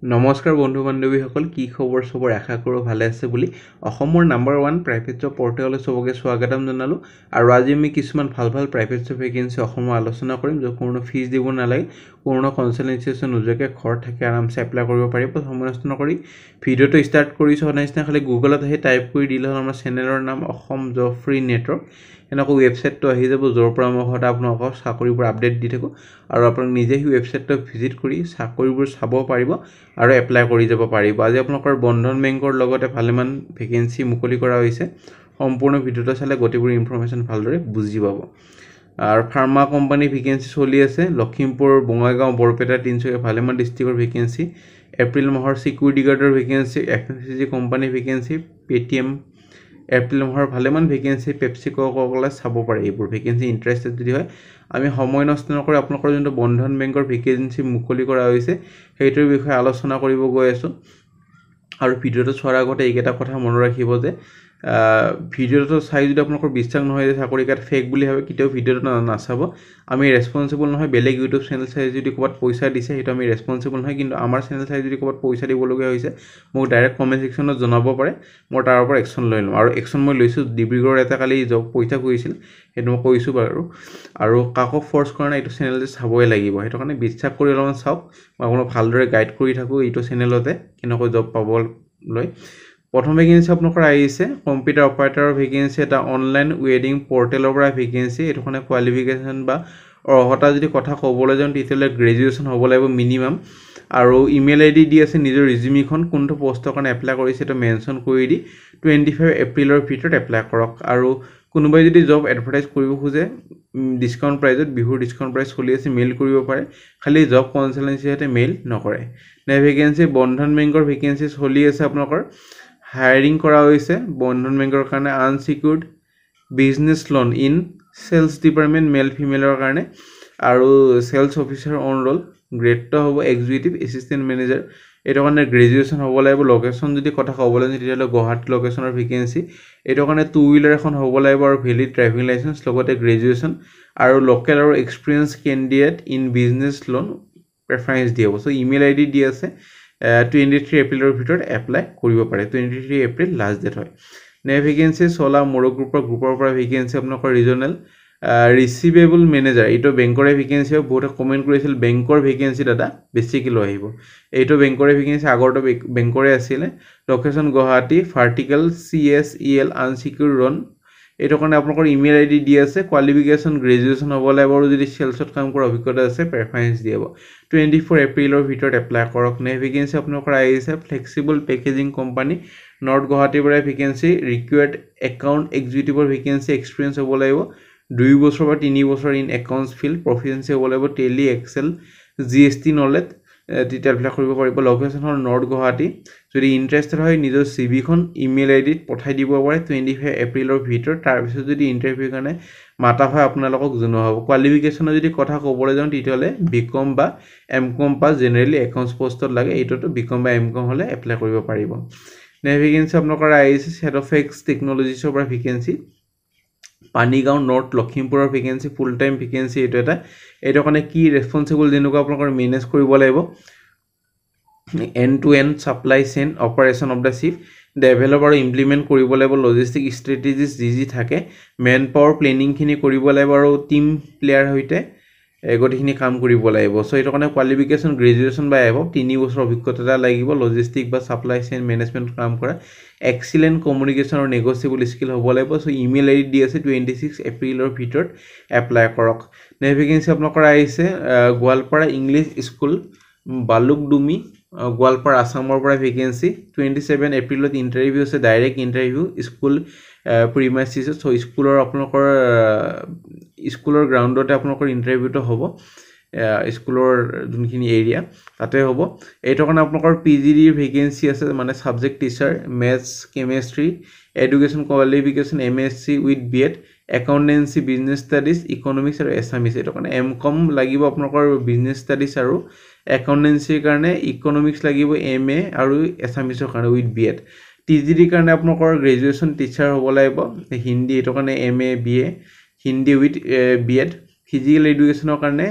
নমস্কাৰ বন্ধু বান্ধৱীসকল কি খবৰ সবৰ আশা কৰো ভালে আছে বুলি অসমৰ নাম্বাৰ 1 প্ৰাইভেট জব পৰ্টেললৈ সবকে স্বাগতম জনালো আৰু আজি আমি কিছুমান ভাল প্ৰাইভেট জব ভেকেন্সি অসমৰ আলোচনা কৰিম য'ত কোনো ফিজ দিব নালাগে কোনো কনসালটেন্সি নোজোৱাকৈ ঘৰত থাকি আৰামছে এপ্লাই কৰিব পাৰিব সময় নষ্ট নকৰি ভিডিওটো ষ্টাৰ্ট কৰিছো অনাইছনা খালি গুগলত আহি টাইপ কৰি দিলে হ'ল আমাৰ চেনেলৰ নাম অসম জব ফ্ৰী নেটৱৰ্ক এনেকৈ ৱেবছাইটটো আহি যাব য'ৰ পৰা মই সদায় আপোনালোকক চাকৰিবোৰ আপডেট দি থাকো আৰু আপোনাক নিজে এই ৱেবছাইটটো ভিজিট কৰি চাকৰিবোৰ চাব পাৰিব আৰু এপ্লাই কৰি যাব পাৰিব আজি আপোনালোকৰ বন্ধন বেংকৰ লগতে ভালেমান ভেকেন্সি মুকলি কৰা হৈছে সম্পূৰ্ণ ভিডিওটো চালে গতিবোৰ ইনফৰমেশন ভালদৰে বুজি পাব আৰু ফাৰ্মা কোম্পানী ভেকেন্সি চলি আছে লখিমপুৰ বঙাইগাঁও বৰপেটা তিনচুকীয়া ভালেমান ডিস্ট্ৰিক্টৰ ভেকেন্সি এপ্ৰিল মাহৰ সিকিউৰিটি গাৰ্ডৰ vacancy FMCG company vacancy Paytm April মাহৰ ভালেমান ভেকেন্সি পেপচিকো কোকোলা চাব পাৰে এইবোৰ ভেকেন্সি ইন্টাৰেস্টেড যদি হয় আমি সময় নষ্ট নকৰি আপোনালোকৰ যোনটো বন্ধন বেংকৰ ভেকেন্সি মুকলি কৰা হৈছে সেইটোৰ বিষয়ে আলোচনা কৰিব গৈ আছো আৰু ভিডিওটো চোৱাৰ আগতে এইকেইটা কথা মনত ৰাখিব যে ভিডিওটো চাই যদি আপোনালোকৰ বিশ্বাস নহয় যে চাকৰি কাট ফেক বুলি ভাবে কিতেও ভিডিওটো নাচাব আমি ৰেসপন্সিবল নহয় বেলেগ ইউটিউব চেনেল চাই যদি ক'বাত পইচা দিছে হেতু আমি ৰেসপন্সিবল নহয় কিন্তু আমাৰ চেনেল চাই যদি ক'বাত পইচা দিবলগীয়া হৈছে মোক ডাইৰেক্ট কমেন্ট সেকশনত জনাব পাৰে মই তাৰ ওপৰত একচন লৈ লম আৰু একচন মই লৈছো ডিব্ৰুগড় এটা কালি জব পইচা কৰিছিল হেতু মই কৈছো বাৰু আৰু কাকো ফৰ্স কৰা নাই এইটো চেনেলতে চাবই লাগিব হেতু কাৰণে বিশ্বাস কৰি অলমান চাওক মই আপোনাক ভালদৰে গাইড কৰি থাকো এইটো চেনেলতে কেনেকৈ জব পাবলৈ প্ৰথম ভেকেন্সি আপোনালোকৰ আহিছে কম্পিউটাৰ অপাৰেটৰৰ ভেকেন্সি এটা অনলাইন ৱেডিং পৰ্টেলৰ পৰা ভেকেন্সি এটোখনে কোৱালিফিকেশন বা অৰ্হতা যদি কথা ক'বলৈ যাওঁ তেতিয়ালে গ্ৰেজুৱেচন হ'ব লাগিব মিনিমাম আৰু ইমেইল আইডি দি আছে নিজৰ ৰিজিউমিখন কোনটো পোষ্টৰ কাৰণে এপ্লাই কৰিছে তো মেনশন কৰি দি 25 এপ্ৰিলৰ ভিতৰত এপ্লাই কৰক আৰু কোনোবাই যদি জব এডভাৰটাইজ কৰিব খুজে ডিসকাউন্ট প্ৰাইজত বিহুৰ ডিসকাউন্ট প্ৰাইজ চলি আছে মেইল কৰিব পাৰে খালি জব কনসালটেন্সি হতে মেইল নকৰে নে ভেকেন্সি বন্ধন বেংকৰ ভেকেন্সি চলি আছে আপোনালোকৰ হায়াৰিং কৰা হৈছে বন্ধন বেংকৰ কাৰণে unsecured business loan in sales department male ফিমেলৰ কাৰণে আৰু সেলস অফিচাৰ অন ৰোল গ্ৰেডটো হ'ব এক্সিকিউটিভ এসিস্ট্যান্ট ম্যানেজাৰ এটো কাৰণে গ্ৰেজুৱেচন হ'ব লাগিব লোকেশন যদি কথা ক'বলৈ তেতিয়ালে গুৱাহাটী লোকেশনৰ ভেকেন্সি এটো কাৰণে টু হুইলাৰ এখন হ'ব লাগিব আৰু ভ্যালিড ড্ৰাইভিং লাইসেন্স লগতে গ্ৰেজুৱেচন আৰু লোকেল আৰু experience candidate in business loan preference দিয়ব সো ইমেইল আইডি দি আছে 23 এপ্ৰিলৰ ভিতৰত এপ্লাই কৰিব পাৰে 23 এপ্ৰিল লাষ্ট ডেট হয় নে ভেকেন্সি সোলা মোৰো গ্ৰুপৰ পৰা ভেকেন্সি আপোনালোকৰ ৰিজনাল ৰিসিভেবল মেনেজাৰ এটো বেংকৰে ভেকেন্সি বহুত কমেন্ট কৰিছিল বেংকৰ ভেকেন্সি দাদা বেছিকৈ লৈ আহিব এটো বেংকৰে ভেকেন্সি আগৰটো বেংকৰে আছিল location Guwahati vertical CSEL unsecure loan এটো কাৰণে আপোনালোকৰ ইমেইল আইডি দি আছে কোৱালিফিকেশন গ্ৰেজুৱেচন হ'ব লাগিব আৰু যদি সেলছত কাম কৰা অভিজ্ঞতা আছে প্ৰেফাৰেন্স দিয়ব 24 এপ্ৰিলৰ ভিতৰত এপ্লাই কৰক নে ভেকেন্সি আপোনালোকৰ আহিছে ফ্লেক্সিবল পেকেজিং কোম্পানী নৰ্থ গুৱাহাটীৰ পৰা ভেকেন্সি ৰিকুৱাৰ্ড একাউন্ট এক্সিকিউটিভৰ ভেকেন্সি এক্সপেৰিয়েন্স হ'ব লাগিব 2 বছৰ বা 3 বছৰ ইন একাউন্টস ফিল্ড প্ৰফিচিয়েন্সি হ'ব লাগিব টেলি এক্সেল GST নলেজ তেতিয়া এপ্লাই কৰিব পাৰিব লোকেশন হল নৰ্থ গুৱাহাটী যদি ইন্টাৰেস্টেড হয় নিজৰ CV খন ইমেইল আইডিত পঠাই দিব পাৰে 25 এপ্ৰিলৰ ভিতৰত তাৰ পিছত যদি ইন্টাৰভিউ কাৰণে মাতা হয় আপোনালোকক জনোৱা হ'ব কোৱালিফিকেশন যদি কথা ক'বলৈ যাওঁ তেতিয়ালে বিকম বা এমকম বা জেনাৰেলি একাউন্টস পোষ্টত লাগে এইটোটো বিকম বা এমকম হলে এপ্লাই কৰিব পাৰিব নে ভেকেন্সি আপোনালোকৰ আহিছে সেটফেক্স টেকনলজিছৰ পৰা ভেকেন্সি পানীগাঁও নৰ্থ লখিমপুৰৰ ভেকেন্সি ফুল টাইম ভেকেন্সি এটো কাৰণে কি ৰেসপন্সিবল যেনেকুৱা আপোনালোকৰ মেনেজ কৰিব লাগিব end to end supply chain operation of the ship develop আৰু ইমপ্লিমেন্ট কৰিব লাগিব লজিষ্টিক ষ্ট্ৰেটেজিজ যি থাকে মেন পাৱাৰ প্লেনিং খিনি কৰিব লাগিব আৰু টিম প্লেয়াৰ হৈতে এগটিখিনি কাম কৰিব লাগিব সো এটো কাৰণে কোৱালিফিকেশন গ্ৰেজুৱেচন বা এবভ 3 বছৰ অভিজ্ঞতা লাগিব লজিষ্টিক বা সাপ্লাই চেইন মেনেজমেন্ট কাম কৰা এক্সিলেন্ট কমিউনিকেশন আৰু নেগোশিয়েবল স্কিল হ'ব লাগিব সো ইমেইল আইডি দি আছে 26 এপ্ৰিলৰ ভিতৰত এপ্লাই কৰক নে ভেকেন্সি আপোনালোকৰ আহিছে গোৱালপাৰা ইংলিশ স্কুল বালুকডুমি গোৱালপাৰা আসামৰ পৰা ভেকেন্সি 27 এপ্ৰিলত ইন্টাৰভিউ আছে ডাইৰেক্ট ইন্টাৰভিউ স্কুল প্ৰিমাইসিস সো স্কুলৰ আপোনালোকৰ স্কুলৰ গ্ৰাউণ্ডতে আপোনালোকৰ ইন্টাৰভিউটো হ'ব স্কুলৰ যোনখিনি এৰিয়া তাতে হ'ব এটো কাৰণে আপোনালোকৰ PGD ভেকেন্সি আছে মানে subject teacher maths chemistry education qualification MSc with BEd accountancy business studies economics আৰু এছামিছ এটো কাৰণে এমকম লাগিব আপোনালোকৰ বিজনেস ষ্টাডিজ আৰু একাউন্টেন্সিৰ কাৰণে ইকোনমিক্স লাগিব MA আৰু এছামিছৰ কাৰণে উইথ BEd TGD কাৰণে আপোনালোকৰ গ্ৰেজুৱেচন টিচাৰ হ'ব লাগিব হিন্দী এটো কাৰণে MA BA Hindi with BEd physical এডুকেশ্যনৰ কাৰণে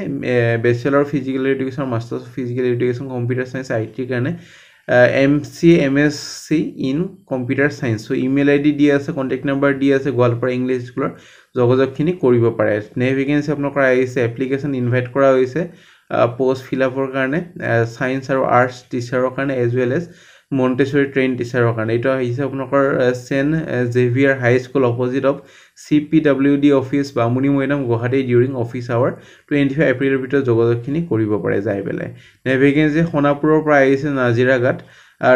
bachelor physical education masters physical education computer science আইটিৰ কাৰণে MSc ইন কম্পিউটাৰ চায়েন্স চ' ইমেইল ID দিয়া আছে কণ্টেক্ট নাম্বাৰ দিয়া আছে গোৱালপাৰা ইংলিছ স্কুলৰ যোগাযোগখিনি কৰিব পাৰে নে ভেকেঞ্চি আপোনালোকৰ আহিছে এপ্লিকেশ্যন ইনভাইট কৰা হৈছে পোষ্ট ফিল আপৰ কাৰণে ছায়েন্স আৰু আৰ্টছ টিচাৰৰ কাৰণে as well as Montessori train টিচাৰৰ কাৰণে এইটো আহিছে আপোনালোকৰ saint Xavier high school opposite of CPWD office Bamuni Maidam Guwahati during office hour 25 এপ্ৰিলৰ ভিতৰত যোগাযোগখিনি কৰিব পাৰে যাই পেলাই নে ভেকেঞ্চি সোণাপুৰৰ পৰা আহিছে নাজিৰাঘাট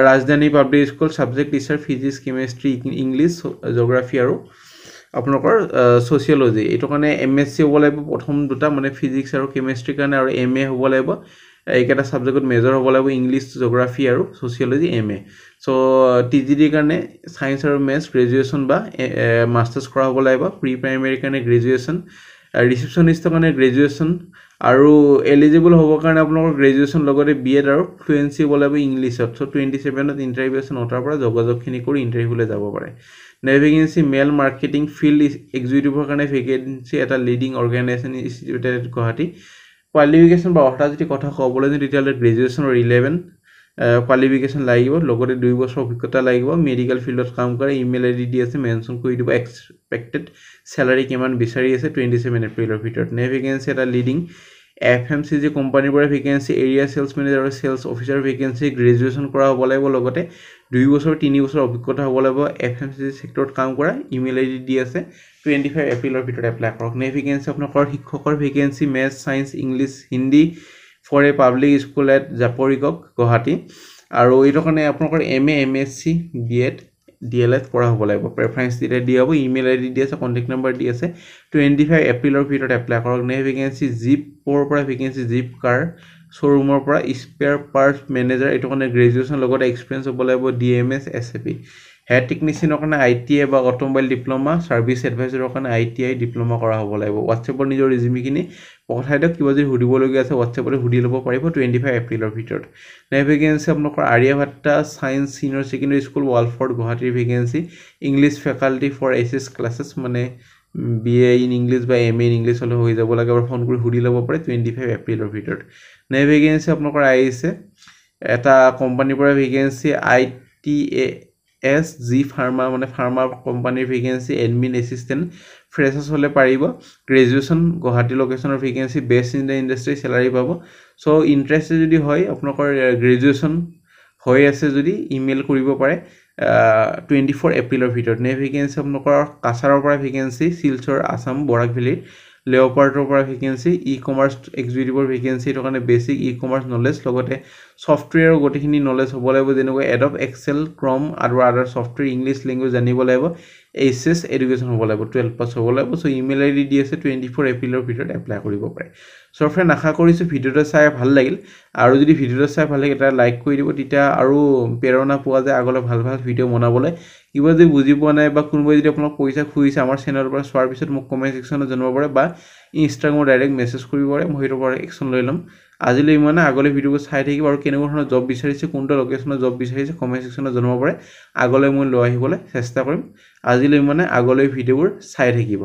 ৰাজধানী public school subject teacher physics chemistry English geography আৰু আপোনালোকৰ ছ'চিয়লজি এইটো কাৰণে MSc হ'ব লাগিব প্ৰথম দুটা মানে ফিজিক্স আৰু কেমেষ্ট্ৰিৰ কাৰণে আৰু MA হ'ব লাগিব এইকেইটা ছাবজেক্টত মেজৰ হ'ব লাগিব ইংলিছ জিঅ'গ্ৰাফি আৰু ছ'চিয়লজি MA চ' TGDৰ কাৰণে ছায়েন্স আৰু মেথছ গ্ৰেজুৱেশ্যন বা মাষ্টাৰ্ছ কৰা হ'ব লাগিব প্ৰি প্ৰাইমেৰীৰ কাৰণে গ্ৰেজুৱেশ্যন ৰিচেপশ্যনিষ্টৰ কাৰণে গ্ৰেজুৱেশ্যন আৰু এলিজিবল হ'বৰ কাৰণে আপোনালোকৰ গ্ৰেজুৱেশ্যন লগতে BEd আৰু ফ্লুৱেঞ্চি হ'ব লাগিব ইংলিছত চ' 27ত ইণ্টাৰভিউ আছে 9টাৰ পৰা যোগাযোগখিনি কৰি ইণ্টাৰভিউলৈ যাব পাৰে নে ভেকেঞ্চি মেল মাৰ্কেটিং ফিল্ড এক্সিকিউটিভৰ কাৰণে ভেকেঞ্চি এটা লিডিং অৰ্গেনাইজেশ্যন ইনষ্টিটিউটেড গুৱাহাটী কোৱালিফিকেশ্যন বা অৰ্থাৎ যদি কথা ক'বলৈ যাওঁ তেতিয়াহ'লে গ্ৰেজুৱেশ্যনৰ 11 কোৱালিফিকেশ্যন লাগিব লগতে 2 বছৰ অভিজ্ঞতা লাগিব মেডিকেল ফিল্ডত কাম কৰে ইমেইল ID দি আছে মেনশ্যন কৰি দিব এক্সপেক্টেড চেলাৰী কিমান বিচাৰি আছে 27 এপ্ৰিলৰ ভিতৰত নে ভেকেঞ্চি এটা লিডিং FMCG কোম্পানীৰ পৰা ভেকেঞ্চি এৰিয়া চেলছ মেনেজাৰ আৰু চেলছ অফিচাৰ ভেকেঞ্চি গ্ৰেজুৱেশ্যন কৰা হ'ব লাগিব লগতে 2 বছৰ 3 বছৰ অভিজ্ঞতা হ'ব লাগিব FMCG সেক্টৰত কাম কৰা ইমেইল ID দি আছে 25 এপ্ৰিলৰ ভিতৰত এপ্লাই কৰক নে ভেকেঞ্চি আপোনালোকৰ শিক্ষকৰ vacancy maths science English Hindi for a public school at Japorigog Guwahati আৰু এইটো কাৰণে আপোনালোকৰ MA MSc BEd DLED কৰা হ'ব লাগিব প্ৰেফাৰেন্স দিয়া হ'ব ইমেইল ID দি আছে কণ্টেক্ট নাম্বাৰ দি আছে 25 এপ্ৰিলৰ ভিতৰত এপ্লাই কৰক নে ভেকেঞ্চি জিপৰ পৰা ভেকেঞ্চি জিপ কাৰ শ্ব'ৰুমৰ পৰা স্পেয়াৰ পাৰ্টছ মেনেজাৰ এইটো কাৰণে গ্ৰেজুৱেশ্যন লগতে এক্সপিৰিয়েঞ্চ হ'ব লাগিব DMS SAP হেড টেকনিচিয়ানৰ কাৰণে ITI বা অট'মোবাইল ডিপ্ল'মা ছাৰ্ভিচ এডভাইজৰৰ কাৰণে ITI ডিপ্ল'মা কৰা হ'ব লাগিব হোৱাটছএপৰ নিজৰ ৰিজিউমিখিনি পঠাই দিয়ক কিবা যদি সুধিবলগীয়া আছে হোৱাটছএপতে সুধি ল'ব পাৰিব 25 এপ্ৰিলৰ ভিতৰত নে ভেকেঞ্চি আপোনালোকৰ Aryabhatta science senior secondary school Walford গুৱাহাটীৰ vacancy English faculty for SS classes মানে BA ইন ইংলিছ বা MA ইন ইংলিছ হ'লে হৈ যাব লাগে আৰু ফোন কৰি সুধি ল'ব পাৰে 25 এপ্ৰিলৰ ভিতৰত নে ভেকেঞ্চি আপোনালোকৰ আহিছে এটা কোম্পানীৰ পৰা ভেকেঞ্চি ITASG ফাৰ্মা মানে ফাৰ্মা কোম্পানীৰ ভেকেঞ্চি এডমিন এছিষ্টেণ্ট ফ্ৰেছাৰ্ছ হ'লে পাৰিব গ্ৰেজুৱেশ্যন গুৱাহাটী লোকেশ্যনৰ vacancy best in the industry salary পাব চ' ইণ্টাৰেষ্টেড যদি হয় আপোনালোকৰ গ্ৰেজুৱেশ্যন হৈ আছে যদি ইমেইল কৰিব পাৰে 24 এপ্ৰিলৰ ভিতৰত নে ভেকেঞ্চি আপোনালোকৰ কাছাৰৰ পৰা ভেকেঞ্চি শিলচৰ আছাম বৰাক ভেলীৰ লেঅ'পাৰ্টৰ পৰা ভেকেঞ্চি ই-কমাৰ্চ এক্সিকিউটিভৰ ভেকেঞ্চি এইটো কাৰণে বেছিক ই-কমাৰ্চ নলেজ লগতে ছফ্টৱেৰৰ গোটেইখিনি নলেজ হ'ব লাগিব যেনেকৈ এডব এক্সেল ক্ৰম আৰু আদাৰ ছফ্টৱেৰ ইংলিছ লেংগুৱেজ জানিব লাগিব HS এডুকেশ্যন হ'ব লাগিব 12 পাছ হ'ব লাগিব চ' ইমেইল ID দি আছে 24 এপ্ৰিলৰ ভিতৰত এপ্লাই কৰিব পাৰে চ' ফ্ৰেণ্ড আশা কৰিছোঁ ভিডিঅ'টো চাই ভাল লাগিল আৰু যদি ভিডিঅ'টো চাই ভাল লাগে এটা লাইক কৰি দিব তেতিয়া আৰু প্ৰেৰণা পোৱা যায় আগলৈ ভাল ভাল ভিডিঅ' বনাবলৈ কিবা যদি বুজি পোৱা নাই বা কোনোবাই যদি আপোনাক পইচা খুজিছে আমাৰ চেনেলৰ পৰা চোৱাৰ পিছত মোক কমেণ্ট ছেকশ্যনত জনাব পাৰে বা ইনষ্টাগ্ৰামত ডাইৰেক্ট মেছেজ কৰিব পাৰে মই সেইটোৰ পৰা একশ্যন লৈ ল'ম আজিলৈ ইমানে আগলৈ ভিডিঅ'বোৰ চাই থাকিব আৰু কেনেকুৱা ধৰণৰ জব বিচাৰিছে কোনটো লোকেশ্যনত জব বিচাৰিছে কমেণ্ট ছেকশ্যনত জনাব পাৰে আগলৈ মই লৈ আহিবলৈ চেষ্টা কৰিম আজিলৈ ইমানে আগলৈ ভিডিঅ'বোৰ চাই থাকিব